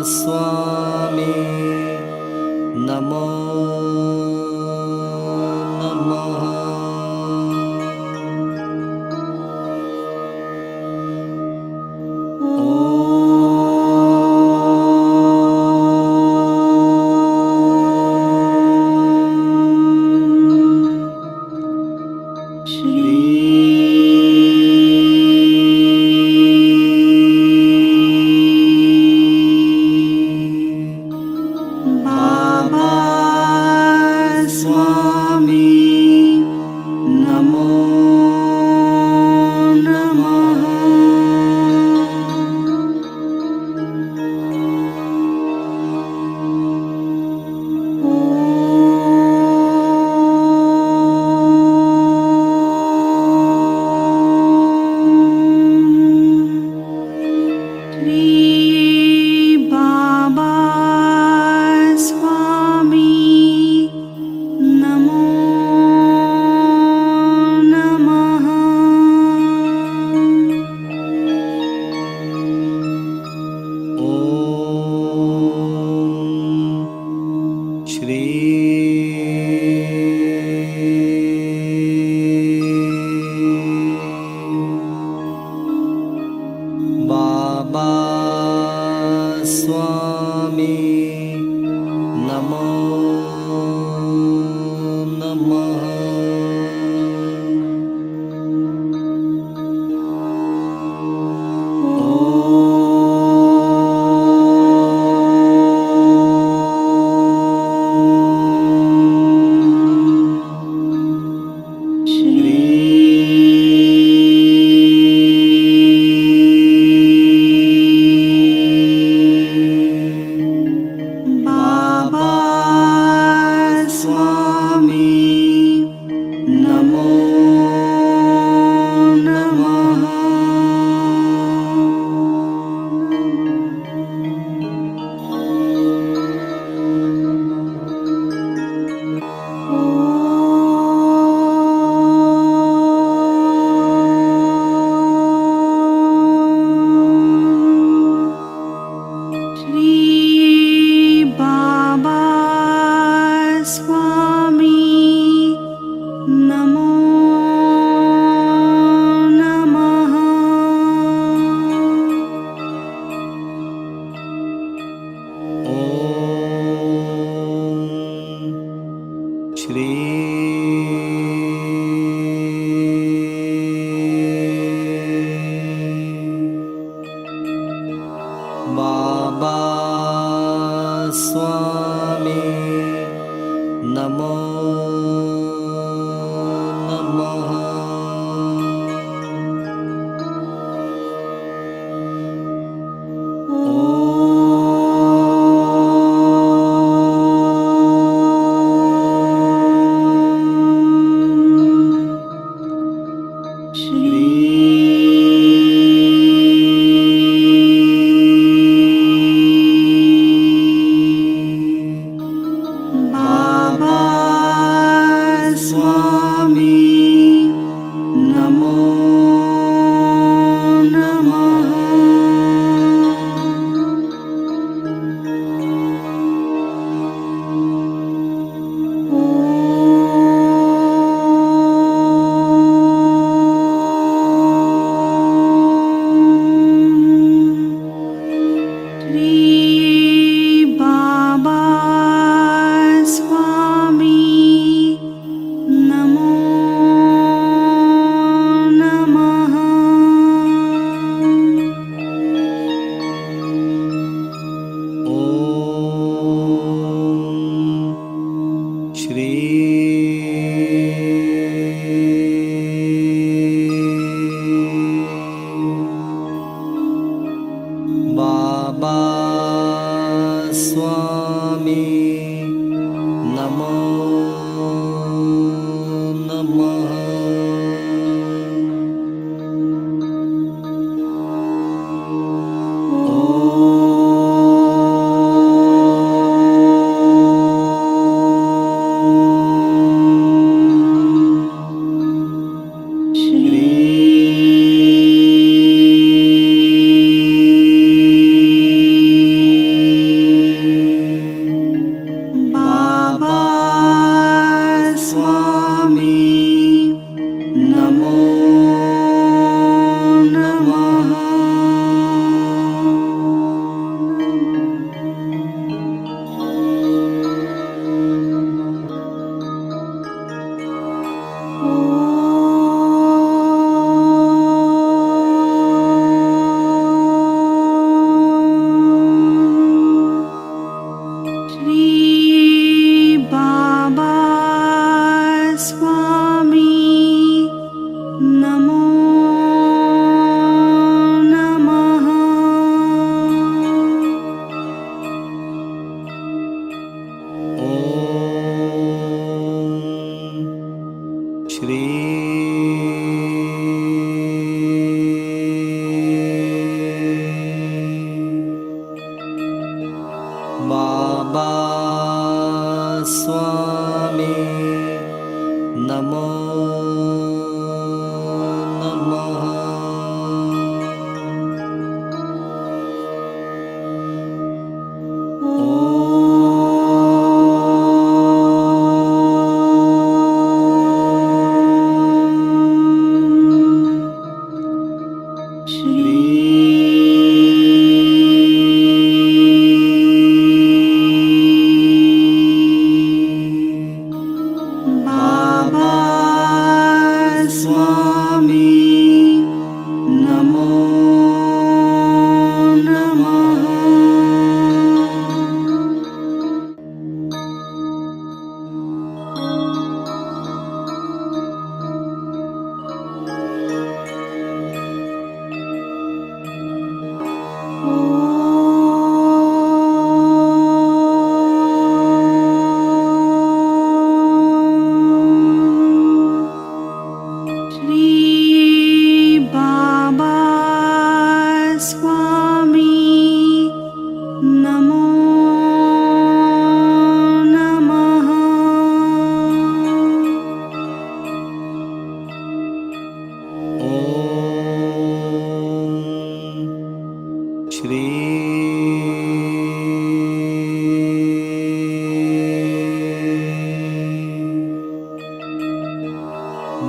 स्वामी नमो नमः। बाबा स्वामी नमो नमः। बाबा स्वामी नमो नमः। बाबा स्वामी नमो नमः।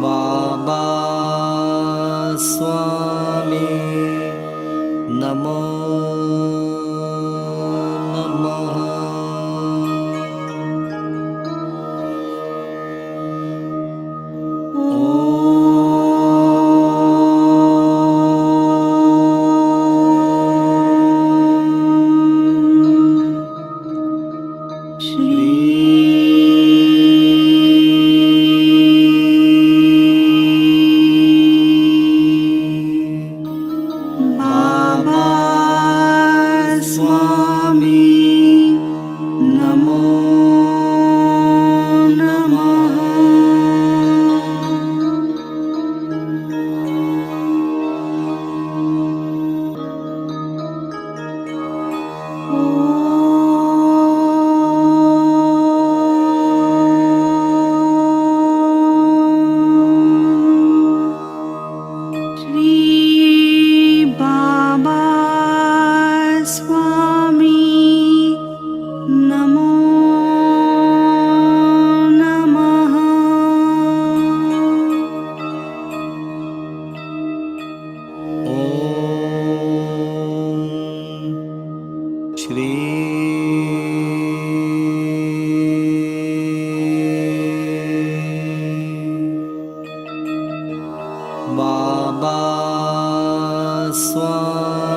बाबा स्वामी नमो नमः। बाबा स्वामी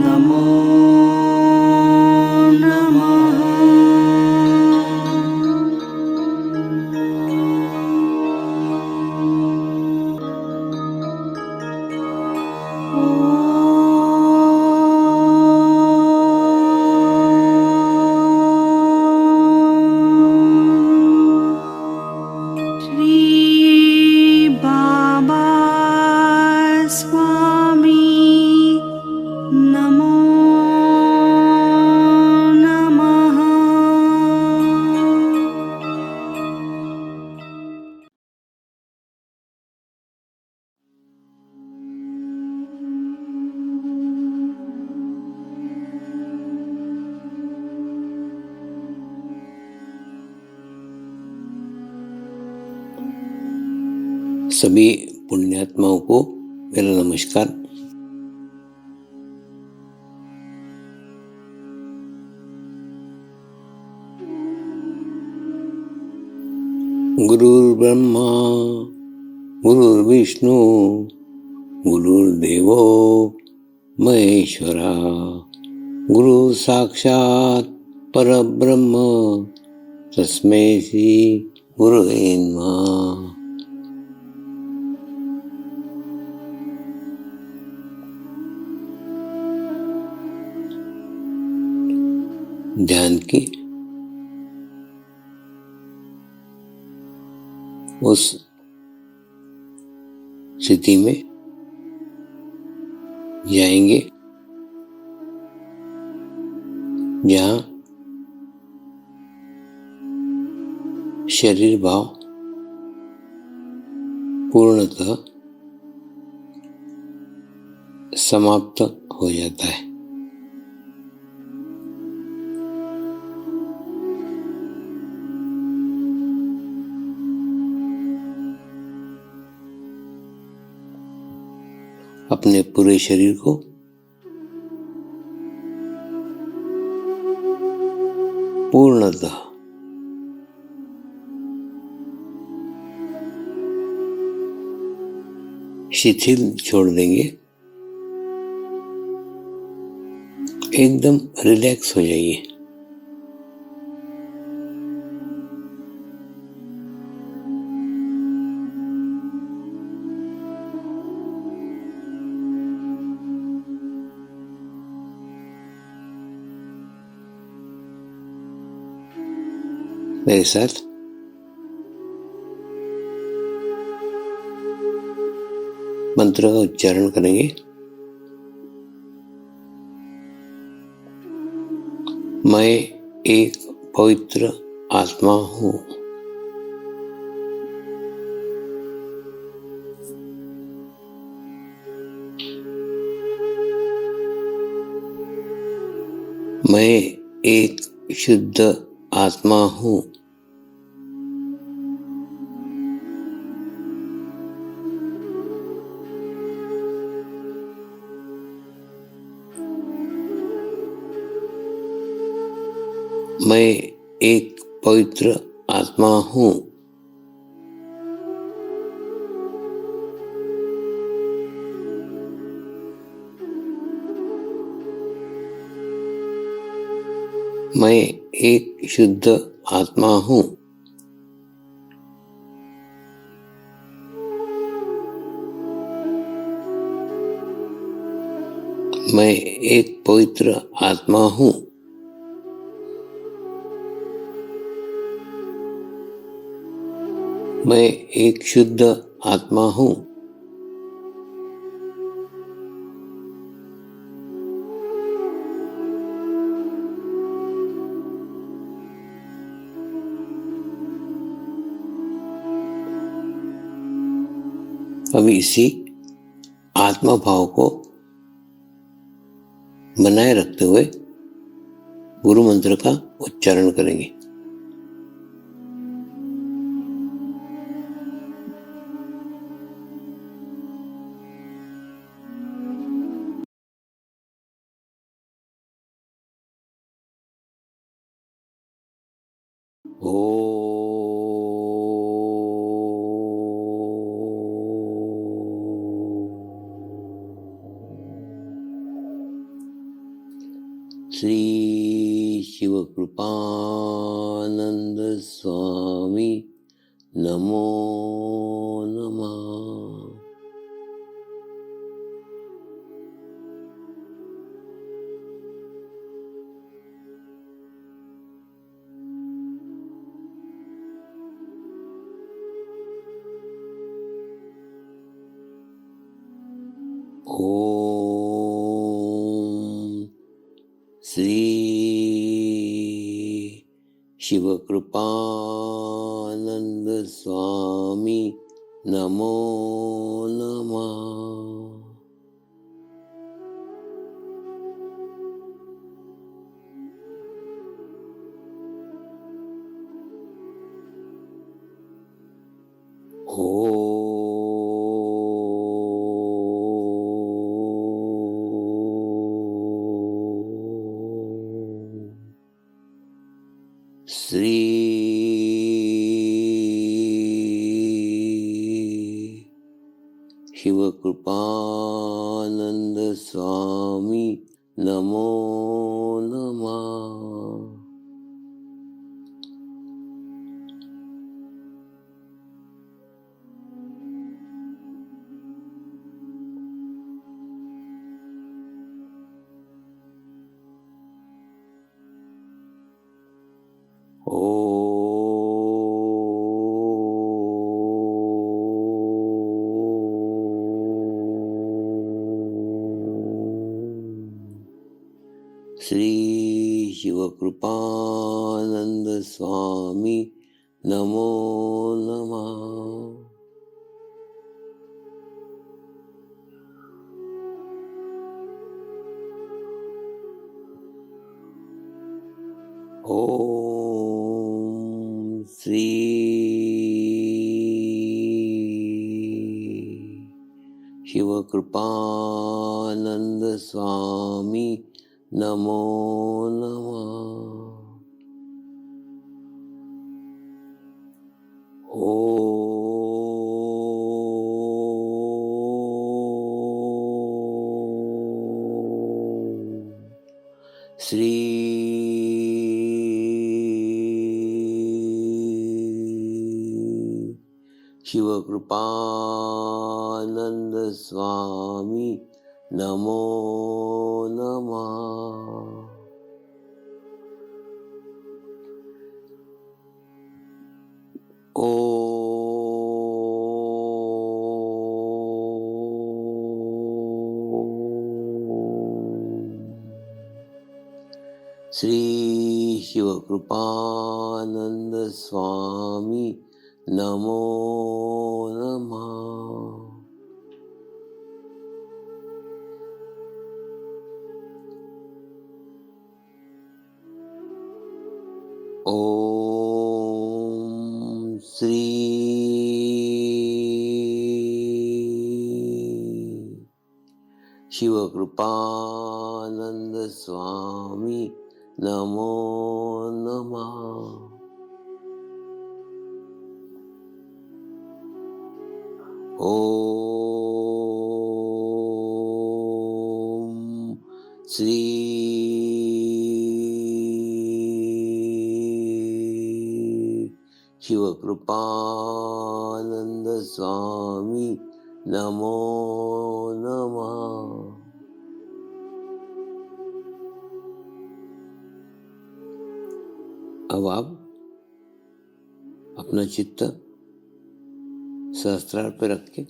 नमो नमः। सभी पुण्यात्माओं को मेरा नमस्कार। गुरुर्ब्रह्मा गुरुर्विष्णु गुरुर्देवो महेश्वरा गुरु साक्षात परब्रह्म तस्मै श्री गुरुवे नमः। ध्यान की उस स्थिति में जाएंगे जहाँ शरीर भाव पूर्णतः समाप्त हो जाता है। अपने पूरे शरीर को पूर्णतः शिथिल छोड़ देंगे, एकदम रिलैक्स हो जाइए। मेरे साथ मंत्र का उच्चारण करेंगे। मैं एक पवित्र आत्मा हूँ। मैं एक शुद्ध आत्मा हूँ। मैं एक पवित्र आत्मा हूँ। मैं एक शुद्ध आत्मा हूँ। मैं एक पवित्र आत्मा हूँ। मैं एक शुद्ध आत्मा हूँ। अभी इसी आत्मा भाव को बनाए रखते हुए गुरु मंत्र का उच्चारण करेंगे। श्री शिवकृपानंद स्वामी नमो नमः। ओम श्री शिवकृपानंद स्वामी नमो नमः। श्री शिव कृपानंद स्वामी नमो नमः। श्री शिवकृपानंद स्वामी नमो नमः। ओम श्री शिवकृपानंद स्वामी नमो नमः। श्री शिवकृपानंद स्वामी नमो नमः। श्री शिवकृपानंद स्वामी नमो नमः। ओम श्री शिवकृपानंद स्वामी नमो नमः। ओम श्री शिवकृपानंद स्वामी नमो नमः। अब आप अपना चित्त सहस्त्रार पर रख के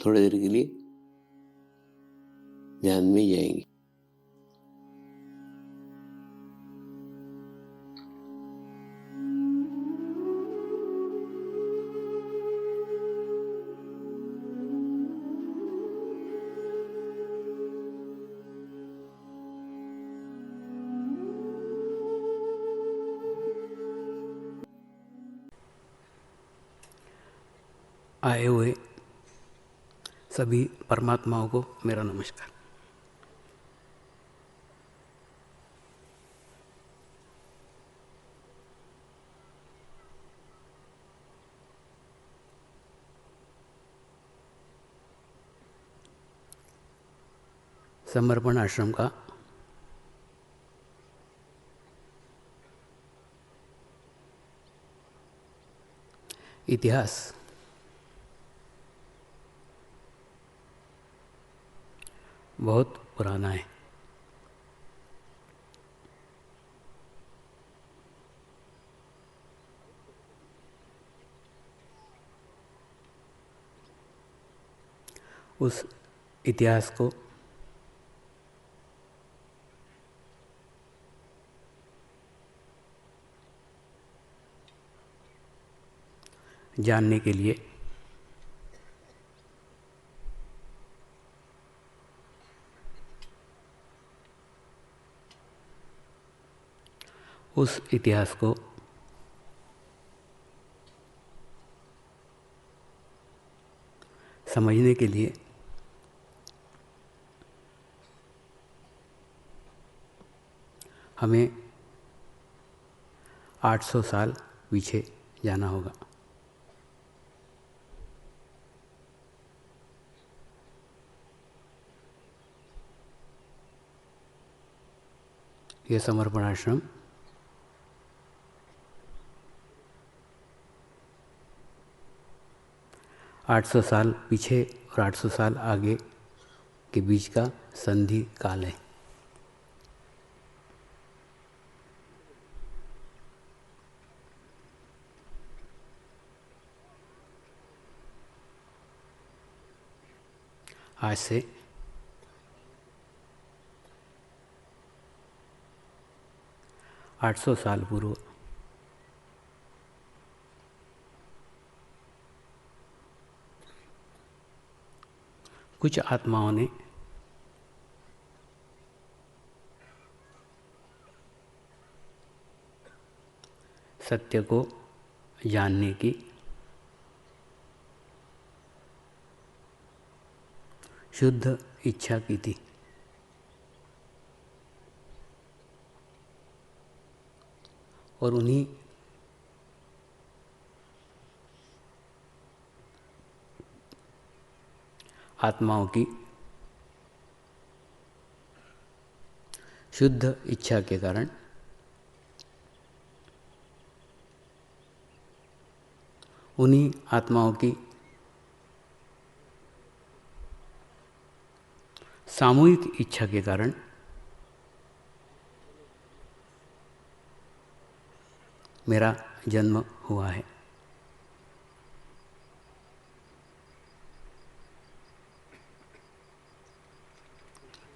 थोड़ी देर के लिए ध्यान में जाएंगे। आए हुए सभी परमात्माओं को मेरा नमस्कार। समर्पण आश्रम का इतिहास बहुत पुराना है। उस इतिहास को जानने के लिए उस इतिहास को समझने के लिए हमें 800 साल पीछे जाना होगा। यह समर्पण आश्रम 800 साल पीछे और 800 साल आगे के बीच का संधि काल है। आज से आठ सौ साल पूर्व कुछ आत्माओं ने सत्य को जानने की शुद्ध इच्छा की थी। और उन्हीं आत्माओं की शुद्ध इच्छा के कारण उन्हीं आत्माओं की सामूहिक इच्छा के कारण मेरा जन्म हुआ है।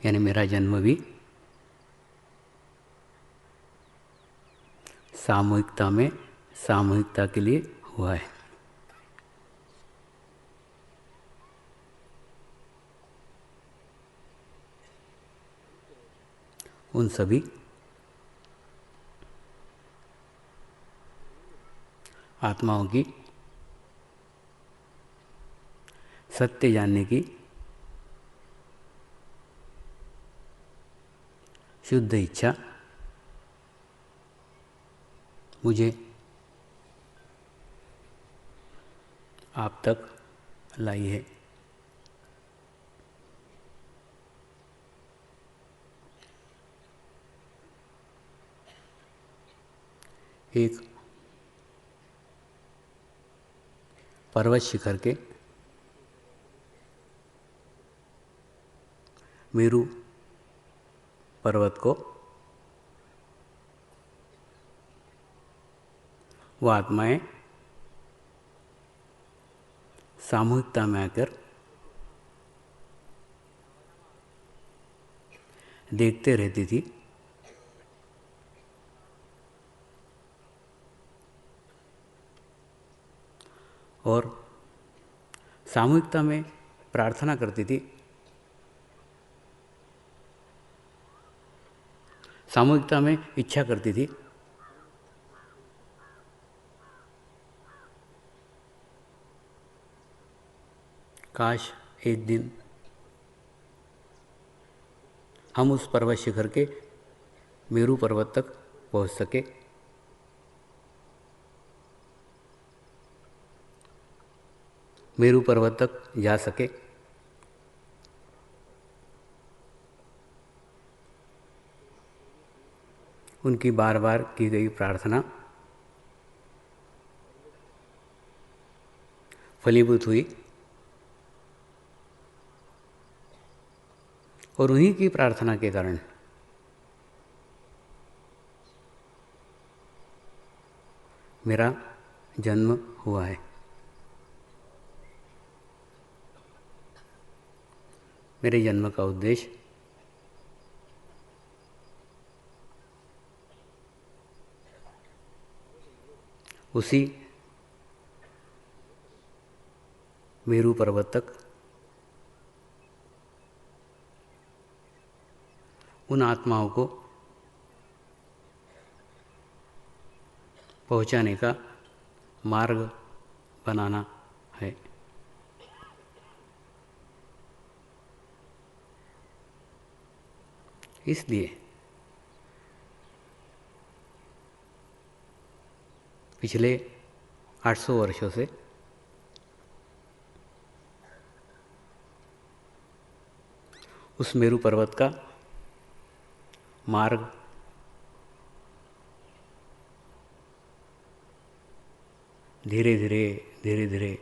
यानी मेरा जन्म भी सामूहिकता में सामूहिकता के लिए हुआ है। उन सभी आत्माओं की सत्य जानने की शुद्ध इच्छा मुझे आप तक लाई है। एक पर्वत शिखर के मेरू पर्वत को वो आत्माएं सामूहिकता में आकर देखते रहती थी और सामूहिकता में प्रार्थना करती थी। सामूहिकता में इच्छा करती थी काश एक दिन हम उस पर्वत शिखर के मेरू पर्वत तक पहुंच सके। मेरू पर्वत तक जा सके। उनकी बार बार की गई प्रार्थना फलीभूत हुई और उन्हीं की प्रार्थना के कारण मेरा जन्म हुआ है। मेरे जन्म का उद्देश्य उसी मेरू पर्वत तक उन आत्माओं को पहुंचाने का मार्ग बनाना है। इसलिए पिछले 800 वर्षों से उस मेरू पर्वत का मार्ग धीरे धीरे धीरे धीरे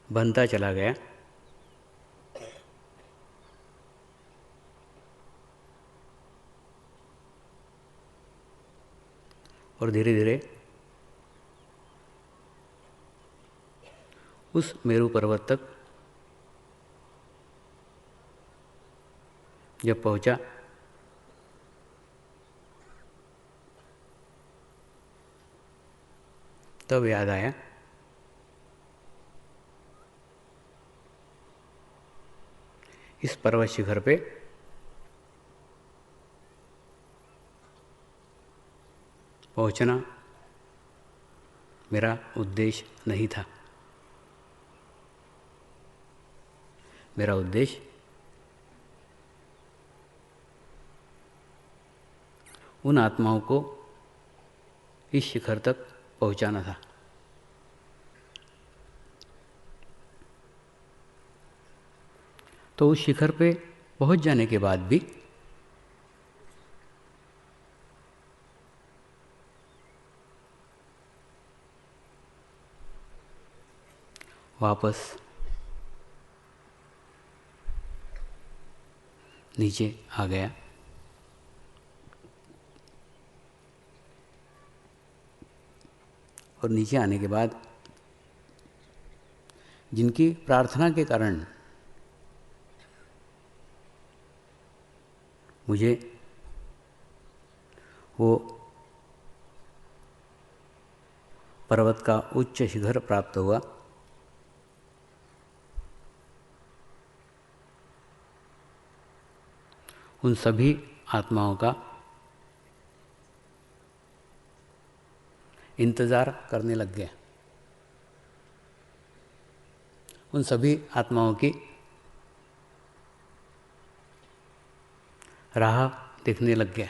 बनता चला गया। और धीरे धीरे उस मेरू पर्वत तक जब पहुंचा तब याद आया इस पर्वत शिखर पे पहुंचना मेरा उद्देश्य नहीं था। मेरा उद्देश्य उन आत्माओं को इस शिखर तक पहुंचाना था। तो उस शिखर पे पहुंच जाने के बाद भी वापस नीचे आ गया। और नीचे आने के बाद जिनकी प्रार्थना के कारण मुझे वो पर्वत का उच्च शिखर प्राप्त हुआ, उन सभी आत्माओं का इंतज़ार करने लग गया। उन सभी आत्माओं की राह देखने लग गया।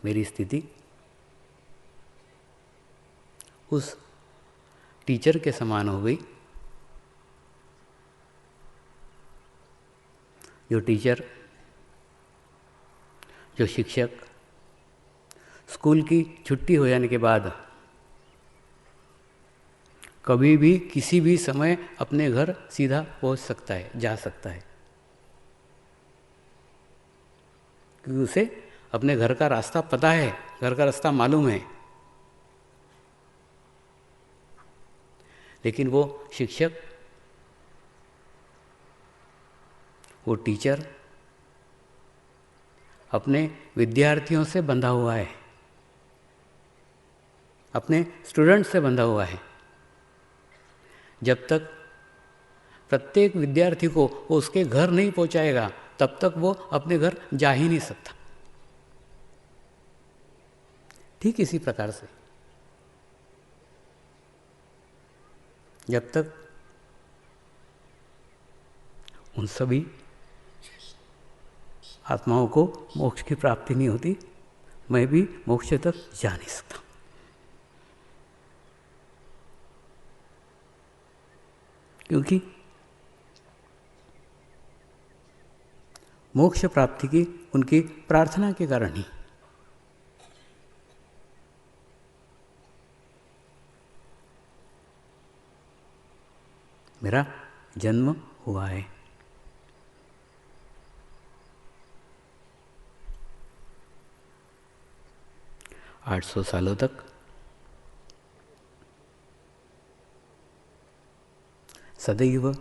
मेरी स्थिति उस टीचर के समान हो गई जो शिक्षक स्कूल की छुट्टी हो जाने के बाद कभी भी किसी भी समय अपने घर सीधा पहुंच सकता है, जा सकता है, क्योंकि उसे अपने घर का रास्ता पता है, घर का रास्ता मालूम है। लेकिन वो शिक्षक, वो टीचर अपने विद्यार्थियों से बंधा हुआ है, अपने स्टूडेंट से बंधा हुआ है। जब तक प्रत्येक विद्यार्थी को वो उसके घर नहीं पहुंचाएगा तब तक वो अपने घर जा ही नहीं सकता। ठीक इसी प्रकार से जब तक उन सभी आत्माओं को मोक्ष की प्राप्ति नहीं होती, मैं भी मोक्ष तक जा नहीं सकता। क्योंकि मोक्ष प्राप्ति की उनकी प्रार्थना के कारण ही मेरा जन्म हुआ है। आठ 800 सालों तक सदैव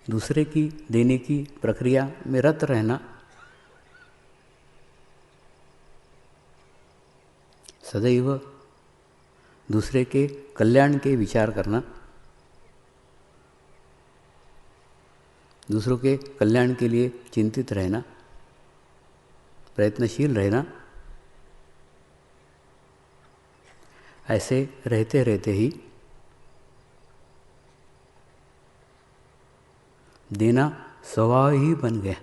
दूसरे की देने की प्रक्रिया में रत रहना, सदैव दूसरे के कल्याण के विचार करना, दूसरों के कल्याण के लिए चिंतित रहना, प्रयत्नशील रहना, ऐसे रहते रहते ही देना स्वभाव ही बन गया।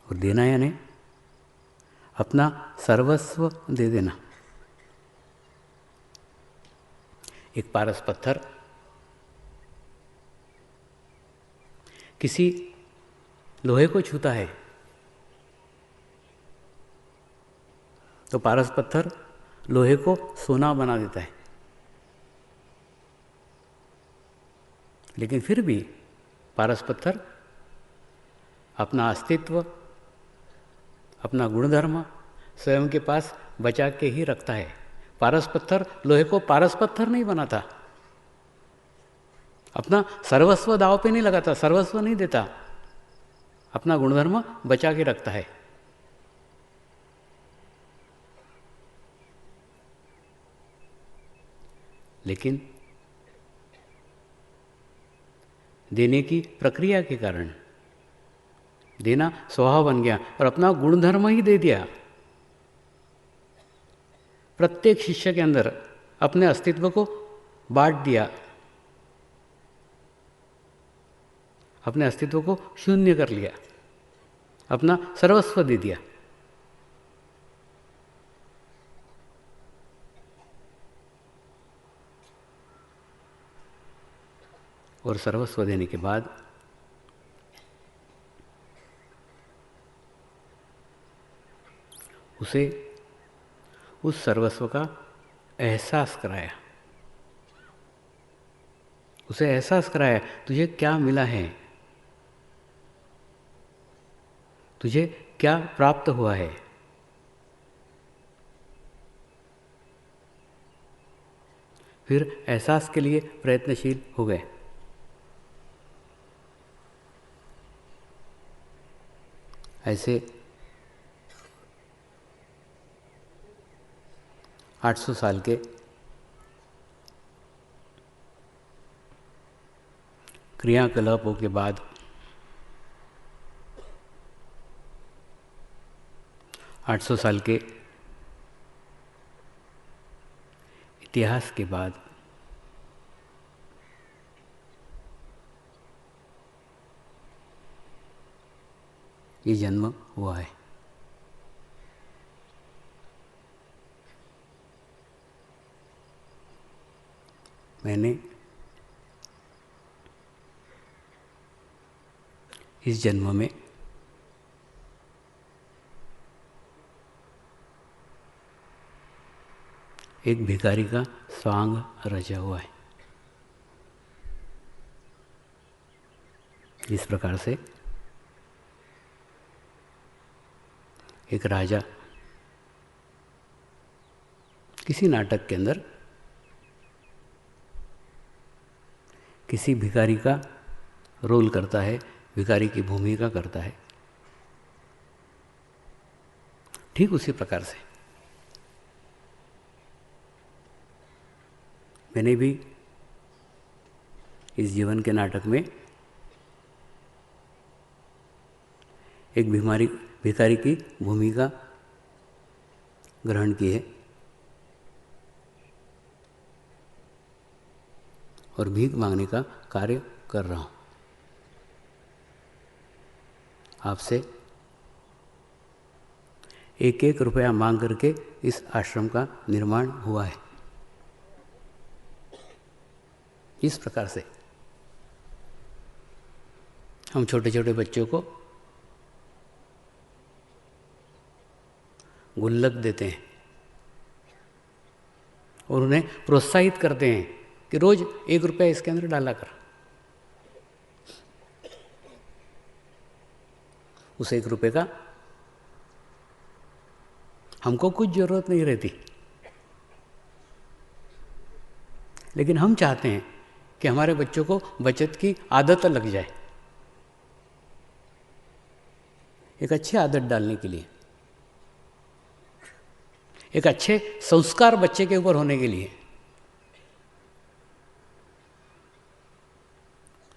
और देना यानी अपना सर्वस्व दे देना। एक पारस पत्थर किसी लोहे को छूता है तो पारस पत्थर लोहे को सोना बना देता है, लेकिन फिर भी पारस पत्थर अपना अस्तित्व, अपना गुणधर्म स्वयं के पास बचा के ही रखता है। पारस पत्थर लोहे को पारस पत्थर नहीं बनाता, अपना सर्वस्व दाव पे नहीं लगाता, सर्वस्व नहीं देता, अपना गुणधर्म बचा के रखता है। लेकिन देने की प्रक्रिया के कारण देना स्वभाव बन गया और अपना गुणधर्म ही दे दिया। प्रत्येक शिष्य के अंदर अपने अस्तित्व को बांट दिया, अपने अस्तित्व को शून्य कर लिया, अपना सर्वस्व दे दिया। और सर्वस्व देने के बाद उसे उस सर्वस्व का एहसास कराया, उसे एहसास कराया तुझे क्या मिला है, तुझे क्या प्राप्त हुआ है। फिर एहसास के लिए प्रयत्नशील हो गए। ऐसे 800 साल के क्रियाकलापों के बाद 800 साल के इतिहास के बाद ये जन्म हुआ है। मैंने इस जन्म में एक भिखारी का स्वांग रचा हुआ है। इस प्रकार से एक राजा किसी नाटक के अंदर किसी भिखारी का रोल करता है, भिखारी की भूमिका करता है। ठीक उसी प्रकार से मैंने भी इस जीवन के नाटक में एक भिखारी की भूमिका ग्रहण की है और भीख मांगने का कार्य कर रहा हूँ। आपसे एक एक रुपया मांग करके इस आश्रम का निर्माण हुआ है। इस प्रकार से हम छोटे छोटे बच्चों को गुल्लक देते हैं और उन्हें प्रोत्साहित करते हैं कि रोज 1 रुपया इसके अंदर डाला कर। उस 1 रुपये का हमको कुछ जरूरत नहीं रहती, लेकिन हम चाहते हैं कि हमारे बच्चों को बचत की आदत लग जाए। एक अच्छी आदत डालने के लिए, एक अच्छे संस्कार बच्चे के ऊपर होने के लिए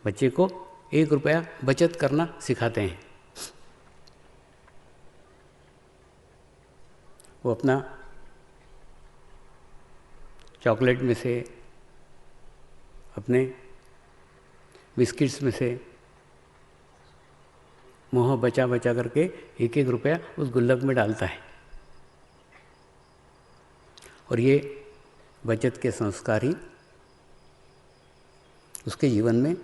बच्चे को 1 रुपया बचत करना सिखाते हैं। वो अपना चॉकलेट में से, अपने बिस्किट्स में से मोह बचा बचा करके 1-1 रुपया उस गुल्लक में डालता है और ये बचत के संस्कार ही उसके जीवन में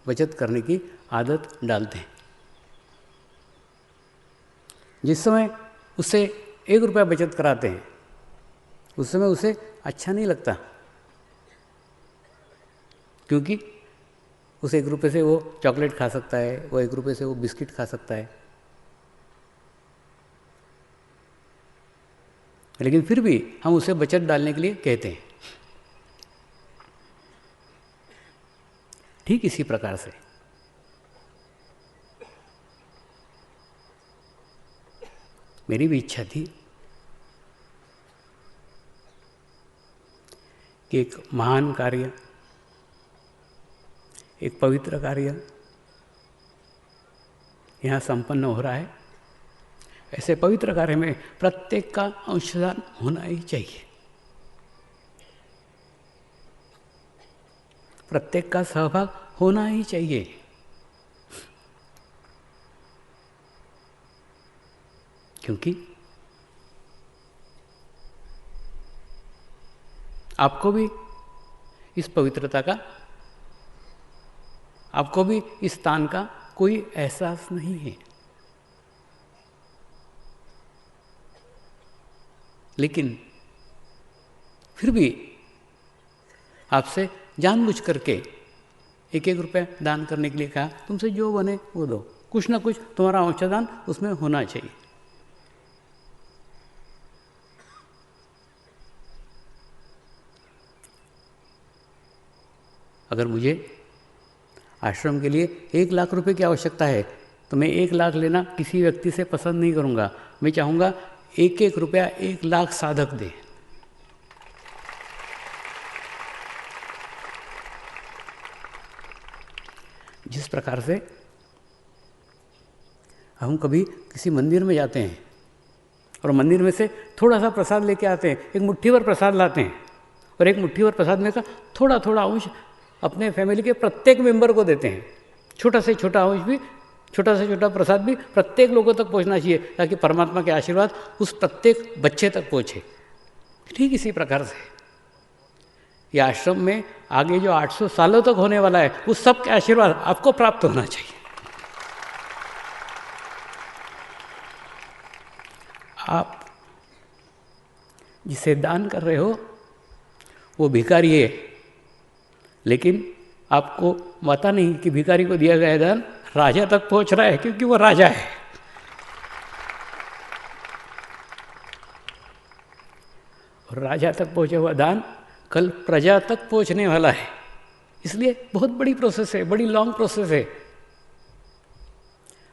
बचत करने की आदत डालते हैं। जिस समय उससे 1 रुपया बचत कराते हैं उस समय उसे अच्छा नहीं लगता, क्योंकि उस 1 रुपये से वो चॉकलेट खा सकता है, वो 1 रुपये से वो बिस्किट खा सकता है। लेकिन फिर भी हम उसे बचत डालने के लिए कहते हैं। ठीक इसी प्रकार से मेरी भी इच्छा थी कि एक महान कार्य, एक पवित्र कार्य यहाँ संपन्न हो रहा है। ऐसे पवित्र कार्य में प्रत्येक का अंशदान होना ही चाहिए, प्रत्येक का सहभाग होना ही चाहिए। क्योंकि आपको भी इस पवित्रता का, आपको भी इस स्थान का कोई एहसास नहीं है, लेकिन फिर भी आपसे जानबूझ करके 1-1 रुपया दान करने के लिए कहा, तुमसे जो बने वो दो, कुछ ना कुछ तुम्हारा अंशदान उसमें होना चाहिए। अगर मुझे आश्रम के लिए 1 लाख रुपए की आवश्यकता है तो मैं 1 लाख लेना किसी व्यक्ति से पसंद नहीं करूँगा। मैं चाहूँगा 1-1 रुपया 1 लाख साधक दे। जिस प्रकार से हम कभी किसी मंदिर में जाते हैं और मंदिर में से थोड़ा सा प्रसाद लेके आते हैं, एक मुट्ठी भर प्रसाद लाते हैं और एक मुट्ठी भर प्रसाद में का थोड़ा थोड़ा अंश अपने फैमिली के प्रत्येक मेंबर को देते हैं। छोटा से छोटा अंश भी, छोटा से छोटा प्रसाद भी प्रत्येक लोगों तक पहुंचना चाहिए, ताकि परमात्मा के आशीर्वाद उस प्रत्येक बच्चे तक पहुंचे। ठीक इसी प्रकार से ये आश्रम में आगे जो 800 सालों तक होने वाला है, उस सब के आशीर्वाद आपको प्राप्त होना चाहिए। आप जिसे दान कर रहे हो वो भिखारी है, लेकिन आपको पता नहीं कि भिखारी को दिया गया दान राजा तक पहुंच रहा है, क्योंकि वो राजा है। और राजा तक पहुंचा हुआ दान कल प्रजा तक पहुंचने वाला है। इसलिए बहुत बड़ी प्रोसेस है, बड़ी लॉन्ग प्रोसेस है।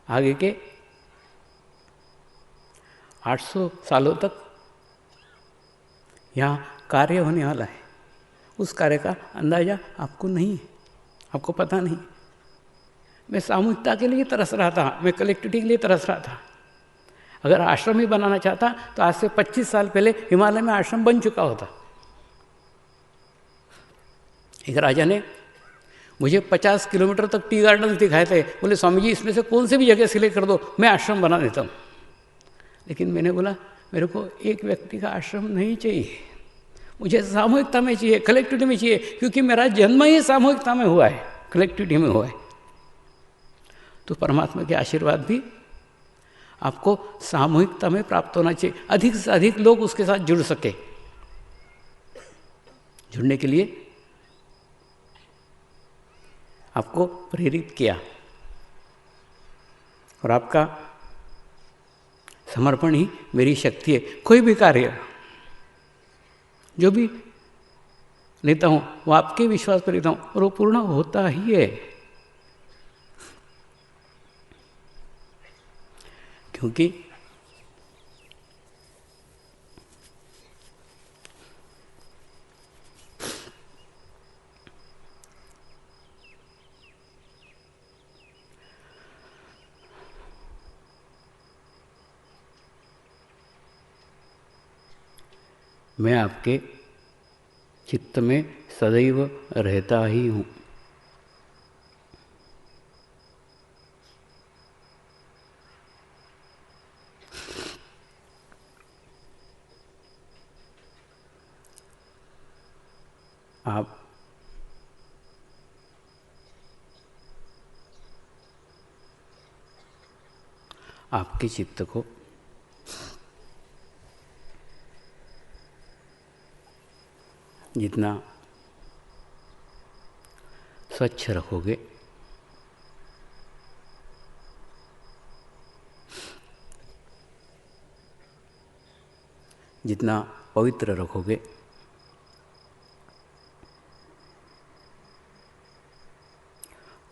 आगे के 800 सालों तक यहाँ कार्य होने वाला है। उस कार्य का अंदाजा आपको नहीं है, आपको पता नहीं। मैं सामूहिकता के लिए तरस रहा था, मैं कलेक्टिविटी के लिए तरस रहा था। अगर आश्रम ही बनाना चाहता तो आज से 25 साल पहले हिमालय में आश्रम बन चुका होता। एक राजा ने मुझे 50 किलोमीटर तक टी गार्डन दिखाए थे, बोले स्वामी जी इसमें से कौन सी भी जगह सिलेक्ट कर दो, मैं आश्रम बना देता हूँ। लेकिन मैंने बोला मेरे को एक व्यक्ति का आश्रम नहीं चाहिए, मुझे सामूहिकता में चाहिए, कलेक्टिविटी में चाहिए, क्योंकि मेरा जन्म ही सामूहिकता में हुआ है, कलेक्टिविटी में हुआ है। तो परमात्मा के आशीर्वाद भी आपको सामूहिकता में प्राप्त होना चाहिए, अधिक से अधिक लोग उसके साथ जुड़ सके। जुड़ने के लिए आपको प्रेरित किया और आपका समर्पण ही मेरी शक्ति है। कोई भी कार्य जो भी लेता हूँ वो आपके विश्वास पर लेता हूँ और वो पूर्ण होता ही है। क्योंकि मैं आपके चित्त में सदैव रहता ही हूँ। आप आपके चित्त को जितना स्वच्छ रखोगे, जितना पवित्र रखोगे,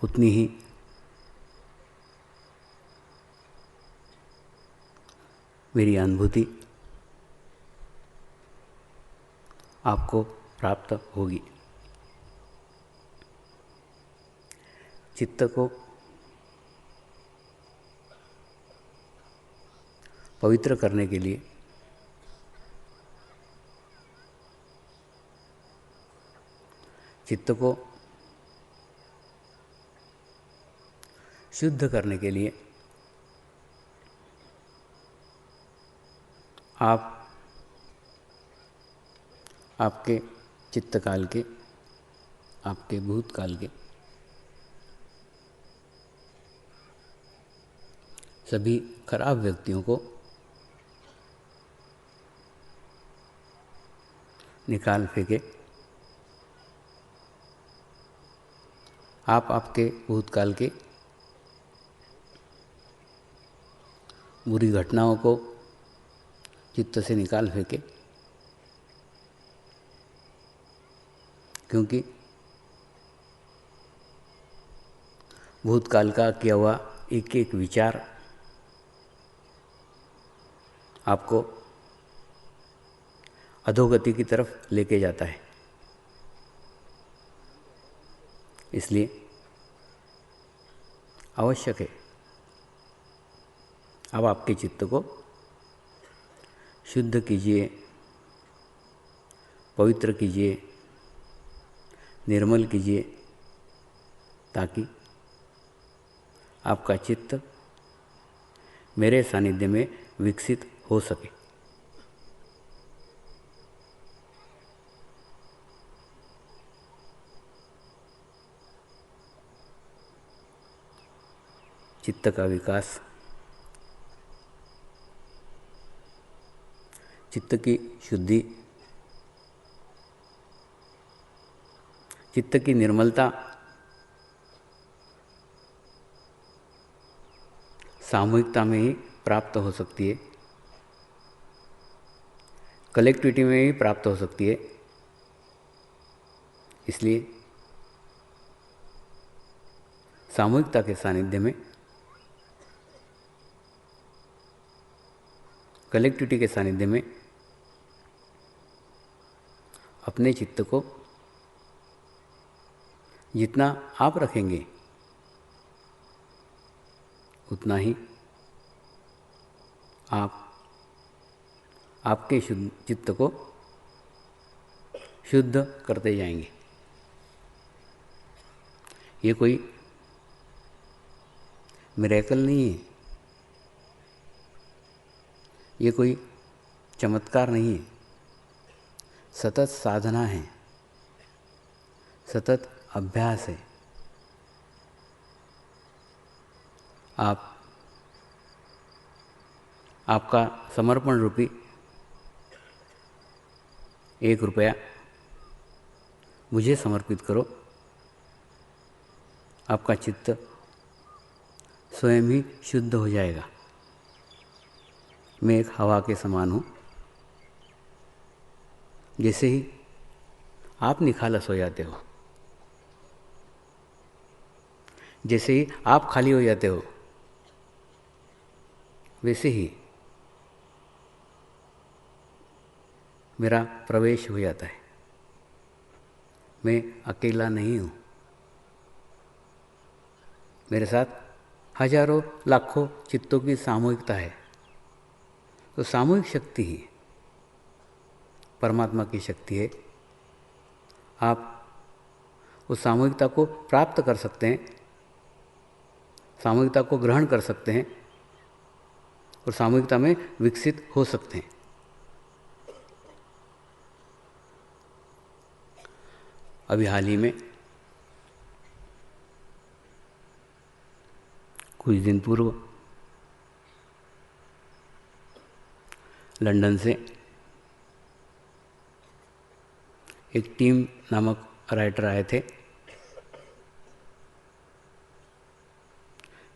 उतनी ही मेरी अनुभूति आपको प्राप्त होगी। चित्त को पवित्र करने के लिए चित्त को शुद्ध करने के लिए आप आपके चित्तकाल के, आपके भूतकाल के सभी खराब व्यक्तियों को निकाल फेंके। आप आपके भूतकाल के बुरी घटनाओं को चित्त से निकाल फेंके, क्योंकि भूतकाल का किया हुआ एक एक विचार आपको अधोगति की तरफ लेके जाता है। इसलिए आवश्यक है अब आपके चित्त को शुद्ध कीजिए, पवित्र कीजिए, निर्मल कीजिए, ताकि आपका चित्त मेरे सानिध्य में विकसित हो सके। चित्त का विकास, चित्त की शुद्धि, चित्त की निर्मलता सामूहिकता में ही प्राप्त हो सकती है, कलेक्टिविटी में ही प्राप्त हो सकती है। इसलिए सामूहिकता के सानिध्य में, कलेक्टिविटी के सानिध्य में अपने चित्त को जितना आप रखेंगे उतना ही आप आपके शुद्ध चित्त को शुद्ध करते जाएंगे। ये कोई मिरेकल नहीं है, ये कोई चमत्कार नहीं है, सतत साधना है, सतत अभ्यास है। आपका समर्पण रूपी 1 रुपया मुझे समर्पित करो, आपका चित्त स्वयं ही शुद्ध हो जाएगा। मैं एक हवा के समान हूँ। जैसे ही आप निखालस हो जाते हो, जैसे ही आप खाली हो जाते हो, वैसे ही मेरा प्रवेश हो जाता है। मैं अकेला नहीं हूँ, मेरे साथ हजारों लाखों चित्तों की सामूहिकता है। तो सामूहिक शक्ति ही परमात्मा की शक्ति है। आप उस सामूहिकता को प्राप्त कर सकते हैं, सामूहिकता को ग्रहण कर सकते हैं और सामूहिकता में विकसित हो सकते हैं। अभी हाल ही में कुछ दिन पूर्व लंदन से एक टीम नामक राइटर आए थे।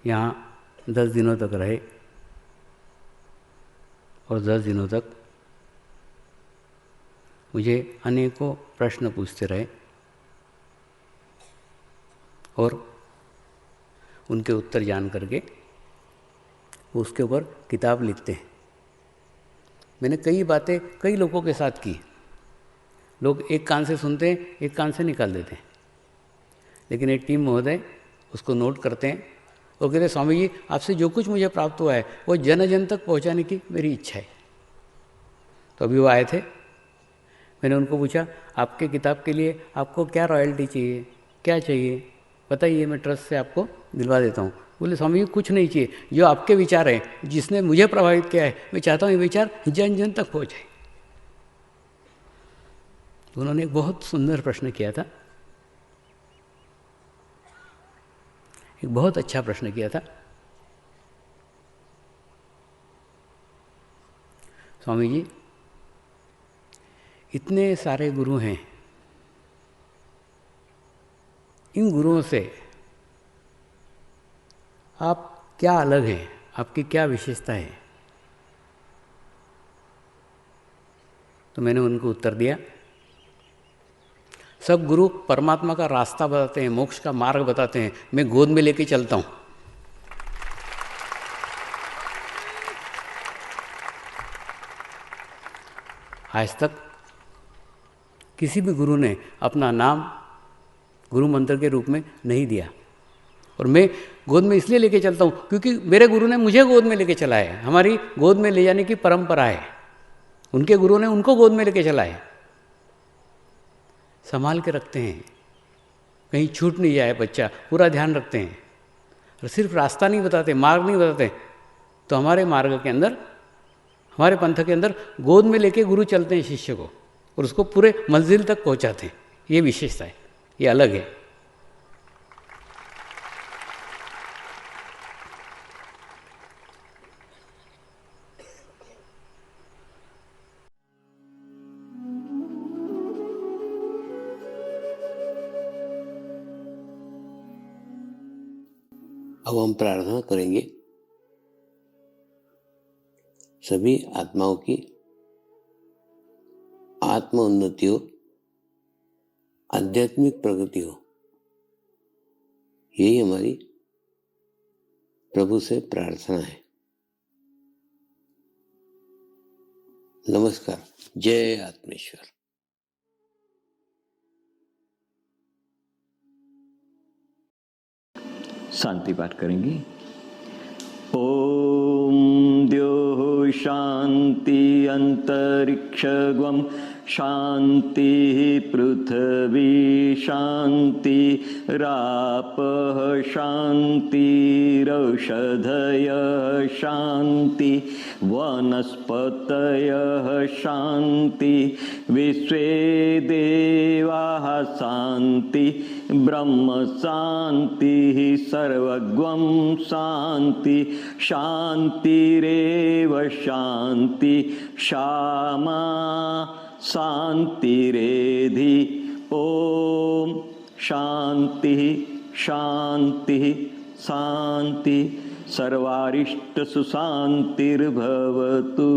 यहाँ 10 दिनों तक रहे और 10 दिनों तक मुझे अनेकों प्रश्न पूछते रहे और उनके उत्तर जान करके वो उसके ऊपर किताब लिखते हैं। मैंने कई बातें कई लोगों के साथ की। लोग एक कान से सुनते हैं, एक कान से निकाल देते हैं, लेकिन एक टीम महोदय उसको नोट करते हैं और कहते हैं, स्वामी जी आपसे जो कुछ मुझे प्राप्त हुआ है वो जन जन तक पहुंचाने की मेरी इच्छा है। तो अभी वो आए थे, मैंने उनको पूछा आपके किताब के लिए आपको क्या रॉयल्टी चाहिए, क्या चाहिए बताइए, मैं ट्रस्ट से आपको दिलवा देता हूँ। बोले स्वामी जी कुछ नहीं चाहिए, जो आपके विचार हैं जिसने मुझे प्रभावित किया है मैं चाहता हूँ ये विचार जन जन तक पहुँचे। तो उन्होंने एक बहुत सुंदर प्रश्न किया था, एक बहुत अच्छा प्रश्न किया था। स्वामी जी इतने सारे गुरु हैं, इन गुरुओं से आप क्या अलग हैं, आपकी क्या विशेषता है? तो मैंने उनको उत्तर दिया, सब गुरु परमात्मा का रास्ता बताते हैं, मोक्ष का मार्ग बताते हैं, मैं गोद में लेके चलता हूँ। आज तक किसी भी गुरु ने अपना नाम गुरु मंत्र के रूप में नहीं दिया और मैं गोद में इसलिए लेके चलता हूँ क्योंकि मेरे गुरु ने मुझे गोद में लेके चला है। हमारी गोद में ले जाने की परंपरा है, उनके गुरु ने उनको गोद में लेके चला है। संभाल के रखते हैं, कहीं छूट नहीं जाए बच्चा, पूरा ध्यान रखते हैं और सिर्फ रास्ता नहीं बताते, मार्ग नहीं बताते। तो हमारे मार्ग के अंदर, हमारे पंथ के अंदर गोद में लेके गुरु चलते हैं शिष्य को और उसको पूरे मंजिल तक पहुंचाते हैं। ये विशेषता है, ये अलग है। अब हम प्रार्थना करेंगे सभी आत्माओं की आत्म उन्नति हो, आध्यात्मिक प्रगति हो, यही हमारी प्रभु से प्रार्थना है। नमस्कार। जय आत्मेश्वर। शांति पाठ करेंगे। ओम द्योः शांति अंतरिक्षगम शांति पृथ्वी शांति रापः शांतिरौषधयः शांति वनस्पतयः शांति विश्वे देवाः शांति ब्रह्म शांति सर्वगं शांति शांतिरेव शांति क्षमा शांतिरेधि। ओम शांति शांति शांति सर्वारिष्ट सुशांतिर्भवतु।